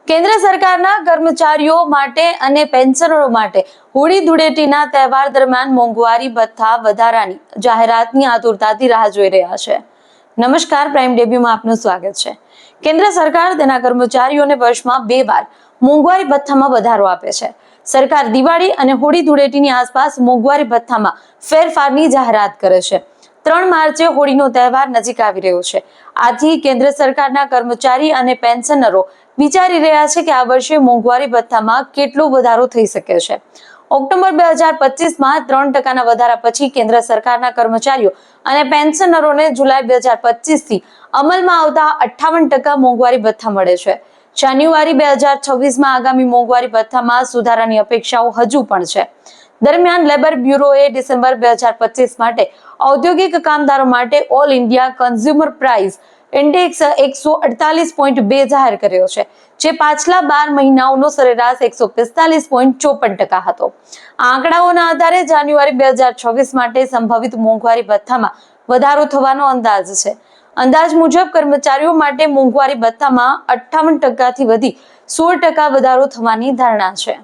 કેન્દ્ર સરકારના કર્મચારીઓ માટે અને પેન્શનરો માટે હોળી ધૂળેટીના તહેવાર દરમિયાન મોંઘવારી ભથ્થા વધારાની જાહેરાતની આતુરતાથી રાહ જોઈ રહ્યા છે। નમસ્કાર, પ્રાઇમ ડેબ્યુમાં આપનું સ્વાગત છે। કેન્દ્ર સરકાર તેના કર્મચારીઓને વર્ષમાં 2 વાર મોંઘવારી ભથ્થામાં વધારો આપે છે। સરકાર દિવાળી અને હોળી ધૂળેટીની આસપાસ મોંઘવારી ભથ્થામાં ફેરફારની જાહેરાત કરે છે। 3 માર્ચે હોળીનો તહેવાર નજીક આવી રહ્યો છે। આથી કેન્દ્ર સરકારના કર્મચારી અને પેન્શનરો વિચારી રહ્યા છે કે આ વર્ષે મોંઘવારી ભથ્થામાં કેટલો વધારો થઈ શકે છે। ઓક્ટોબર 2025માં 3% વધારા પછી કેન્દ્ર સરકારના કર્મચારીઓ અને પેન્શનરોને જુલાઈ 2025થી અમલમાં આવતા 58% મોંઘવારી ભથ્થા મળે છે। જાન્યુઆરી 2026માં આગામી મોંઘવારી ભથ્થામાં સુધારાની અપેક્ષાઓ હજુ પણ છે। દરમિયાન લેબર બ્યુરોએ ડિસેમ્બર 2025 માટે ઔદ્યોગિક કામદારો માટે all India consumer price index 148.2 જાહેર કર્યો છે, જે પાછલા 12 મહિનાઓનો સરેરાશ 145.54% હતો। આ આંકડાઓના આધારે જાન્યુઆરી 2026 માટે સંભવિત મોંઘવારી ભથ્થામાં વધારો થવાનો અંદાજ છે। અંદાજ મુજબ કર્મચારીઓ માટે મોંઘવારી ભથ્થામાં 58%થી વધી 16% વધારો થવાની ધારણા છે।